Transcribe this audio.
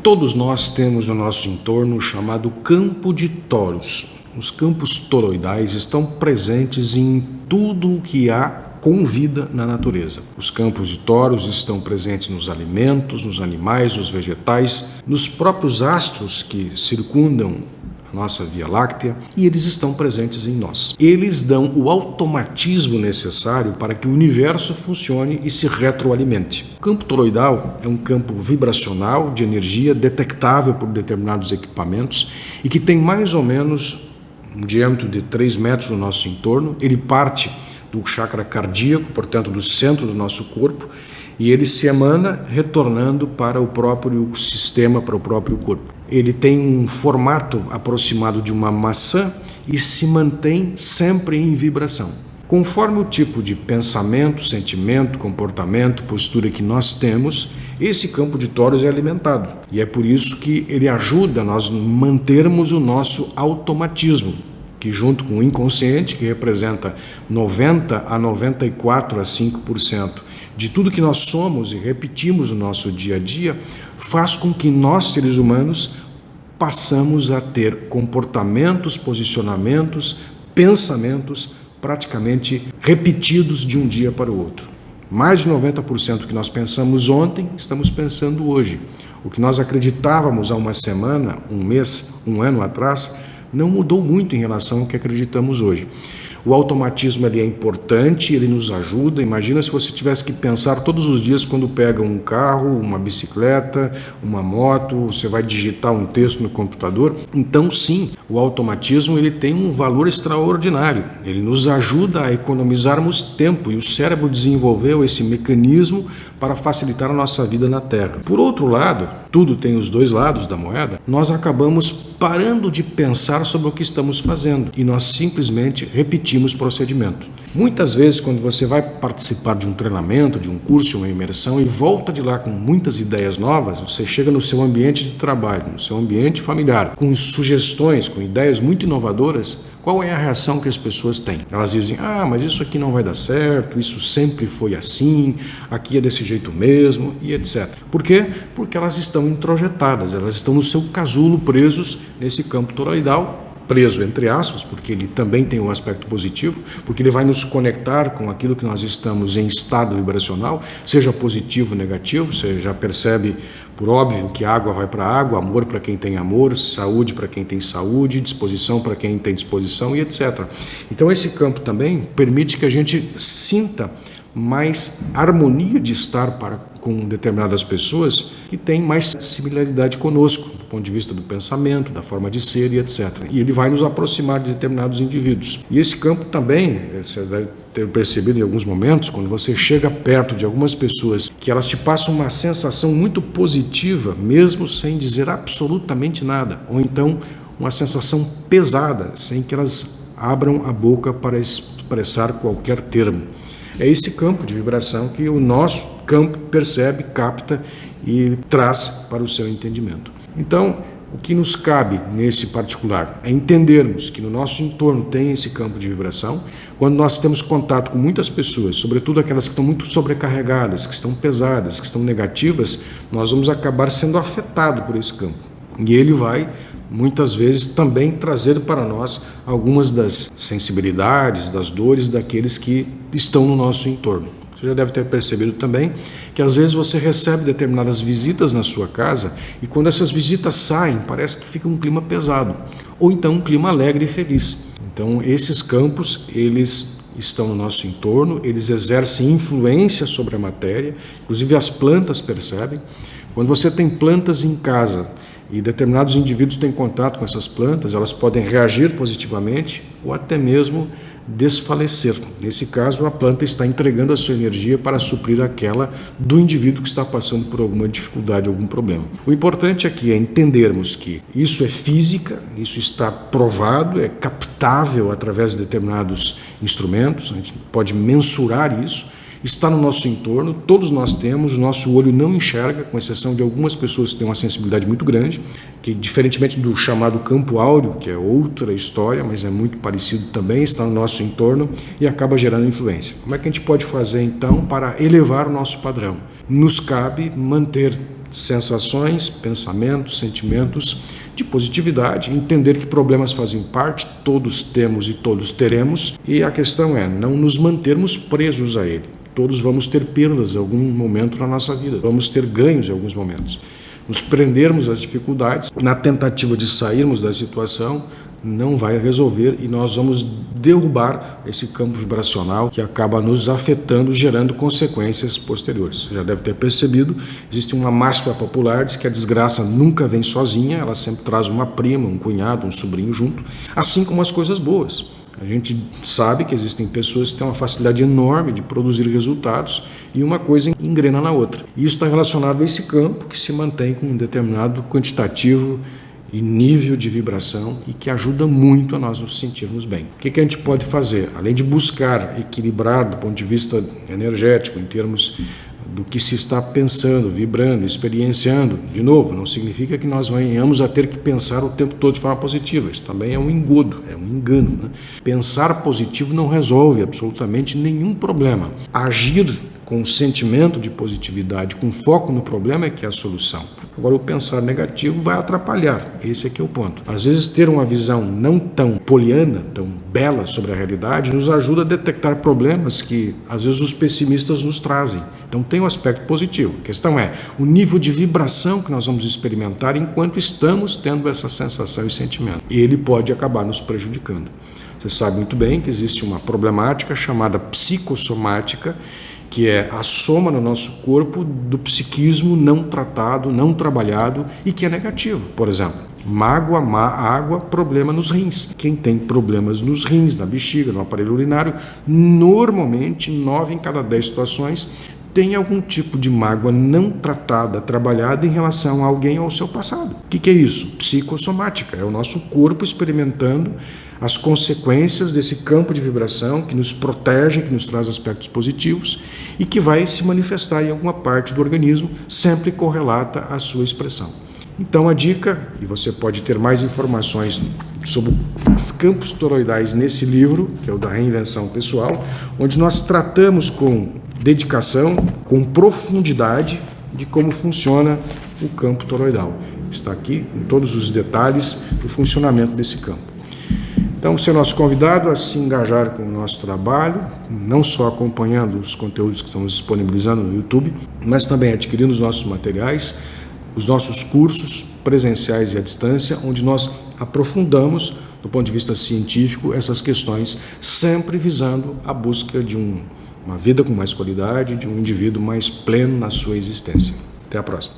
Todos nós temos no nosso entorno o chamado campo de toros. Os campos toroidais estão presentes em tudo o que há com vida na natureza. Os campos de toros estão presentes nos alimentos, nos animais, nos vegetais, nos próprios astros que circundam a nossa Via Láctea, e eles estão presentes em nós. Eles dão o automatismo necessário para que o universo funcione e se retroalimente. O campo toroidal é um campo vibracional de energia detectável por determinados equipamentos e que tem mais ou menos um diâmetro de 3 metros no nosso entorno. Ele parte do chakra cardíaco, portanto do centro do nosso corpo, e ele se emana retornando para o próprio sistema, para o próprio corpo. Ele tem um formato aproximado de uma maçã e se mantém sempre em vibração. Conforme o tipo de pensamento, sentimento, comportamento, postura que nós temos, esse campo de toros é alimentado. E é por isso que ele ajuda a nós mantermos o nosso automatismo, que junto com o inconsciente, que representa 90 a 94 a 5% de tudo que nós somos e repetimos no nosso dia a dia, faz com que nós, seres humanos, passamos a ter comportamentos, posicionamentos, pensamentos praticamente repetidos de um dia para o outro. Mais de 90% do que nós pensamos ontem, estamos pensando hoje. O que nós acreditávamos há uma semana, um mês, um ano atrás, não mudou muito em relação ao que acreditamos hoje. O automatismo ele é importante, ele nos ajuda. Imagina se você tivesse que pensar todos os dias quando pega um carro, uma bicicleta, uma moto, você vai digitar um texto no computador. Então sim, o automatismo ele tem um valor extraordinário. Ele nos ajuda a economizarmos tempo e o cérebro desenvolveu esse mecanismo para facilitar a nossa vida na Terra. Por outro lado, tudo tem os dois lados da moeda, nós acabamos parando de pensar sobre o que estamos fazendo e nós simplesmente repetimos o procedimento. Muitas vezes, quando você vai participar de um treinamento, de um curso, uma imersão e volta de lá com muitas ideias novas, você chega no seu ambiente de trabalho, no seu ambiente familiar, com sugestões, com ideias muito inovadoras, qual é a reação que as pessoas têm? Elas dizem, mas isso aqui não vai dar certo, isso sempre foi assim, aqui é desse jeito mesmo, e etc. Por quê? Porque elas estão introjetadas, elas estão no seu casulo presos nesse campo toroidal, preso entre aspas, porque ele também tem um aspecto positivo, porque ele vai nos conectar com aquilo que nós estamos em estado vibracional, seja positivo ou negativo. Você já percebe, por óbvio, que água vai para água, amor para quem tem amor, saúde para quem tem saúde, disposição para quem tem disposição e etc. Então esse campo também permite que a gente sinta mais harmonia de estar com determinadas pessoas que têm mais similaridade conosco, do ponto de vista do pensamento, da forma de ser e etc. E ele vai nos aproximar de determinados indivíduos. E esse campo também, você deve ter percebido em alguns momentos, quando você chega perto de algumas pessoas, que elas te passam uma sensação muito positiva, mesmo sem dizer absolutamente nada, ou então uma sensação pesada, sem que elas abram a boca para expressar qualquer termo. É esse campo de vibração que o nosso campo percebe, capta e traz para o seu entendimento. Então, o que nos cabe nesse particular é entendermos que no nosso entorno tem esse campo de vibração. Quando nós temos contato com muitas pessoas, sobretudo aquelas que estão muito sobrecarregadas, que estão pesadas, que estão negativas, nós vamos acabar sendo afetados por esse campo. E ele vai muitas vezes também trazer para nós algumas das sensibilidades, das dores daqueles que estão no nosso entorno. Você já deve ter percebido também que às vezes você recebe determinadas visitas na sua casa e quando essas visitas saem, parece que fica um clima pesado, ou então um clima alegre e feliz. Então esses campos, eles estão no nosso entorno, eles exercem influência sobre a matéria, inclusive as plantas percebem. Quando você tem plantas em casa e determinados indivíduos têm contato com essas plantas, elas podem reagir positivamente ou até mesmo desfalecer. Nesse caso, a planta está entregando a sua energia para suprir aquela do indivíduo que está passando por alguma dificuldade, algum problema. O importante aqui é entendermos que isso é física, isso está provado, é captável através de determinados instrumentos, a gente pode mensurar isso, está no nosso entorno, todos nós temos, o nosso olho não enxerga, com exceção de algumas pessoas que têm uma sensibilidade muito grande, que diferentemente do chamado campo áureo, que é outra história, mas é muito parecido também, está no nosso entorno e acaba gerando influência. Como é que a gente pode fazer então para elevar o nosso padrão? Nos cabe manter sensações, pensamentos, sentimentos de positividade, entender que problemas fazem parte, todos temos e todos teremos, e a questão é não nos mantermos presos a ele. Todos vamos ter perdas em algum momento na nossa vida, vamos ter ganhos em alguns momentos. Nos prendermos às dificuldades, na tentativa de sairmos da situação, não vai resolver e nós vamos derrubar esse campo vibracional que acaba nos afetando, gerando consequências posteriores. Você já deve ter percebido, existe uma máxima popular, diz que a desgraça nunca vem sozinha, ela sempre traz uma prima, um cunhado, um sobrinho junto, assim como as coisas boas. A gente sabe que existem pessoas que têm uma facilidade enorme de produzir resultados e uma coisa engrena na outra. E isso está relacionado a esse campo que se mantém com um determinado quantitativo e nível de vibração e que ajuda muito a nós nos sentirmos bem. O que a gente pode fazer? Além de buscar equilibrar do ponto de vista energético, em termos do que se está pensando, vibrando, experienciando, de novo, não significa que nós venhamos a ter que pensar o tempo todo de forma positiva. Isso também é um engodo, é um engano, né? Pensar positivo não resolve absolutamente nenhum problema. Agir com um sentimento de positividade, com foco no problema é que é a solução. Agora, o pensar negativo vai atrapalhar, esse aqui é o ponto. Às vezes, ter uma visão não tão poliana, tão bela sobre a realidade, nos ajuda a detectar problemas que, às vezes, os pessimistas nos trazem. Então, tem um aspecto positivo. A questão é o nível de vibração que nós vamos experimentar enquanto estamos tendo essa sensação e sentimento. E ele pode acabar nos prejudicando. Você sabe muito bem que existe uma problemática chamada psicossomática, que é a soma no nosso corpo do psiquismo não tratado, não trabalhado e que é negativo. Por exemplo, mágoa, má água, problema nos rins. Quem tem problemas nos rins, na bexiga, no aparelho urinário, normalmente 9 em cada 10 situações tem algum tipo de mágoa não tratada, trabalhada em relação a alguém ou ao seu passado. O que é isso? Psicossomática. É o nosso corpo experimentando as consequências desse campo de vibração que nos protege, que nos traz aspectos positivos e que vai se manifestar em alguma parte do organismo, sempre correlata à sua expressão. Então a dica, e você pode ter mais informações sobre os campos toroidais nesse livro, que é o da Reinvenção Pessoal, onde nós tratamos com dedicação, com profundidade de como funciona o campo toroidal. Está aqui com todos os detalhes do funcionamento desse campo. Então, você é nosso convidado a se engajar com o nosso trabalho, não só acompanhando os conteúdos que estamos disponibilizando no YouTube, mas também adquirindo os nossos materiais, os nossos cursos presenciais e à distância, onde nós aprofundamos, do ponto de vista científico, essas questões, sempre visando a busca de uma vida com mais qualidade, de um indivíduo mais pleno na sua existência. Até a próxima.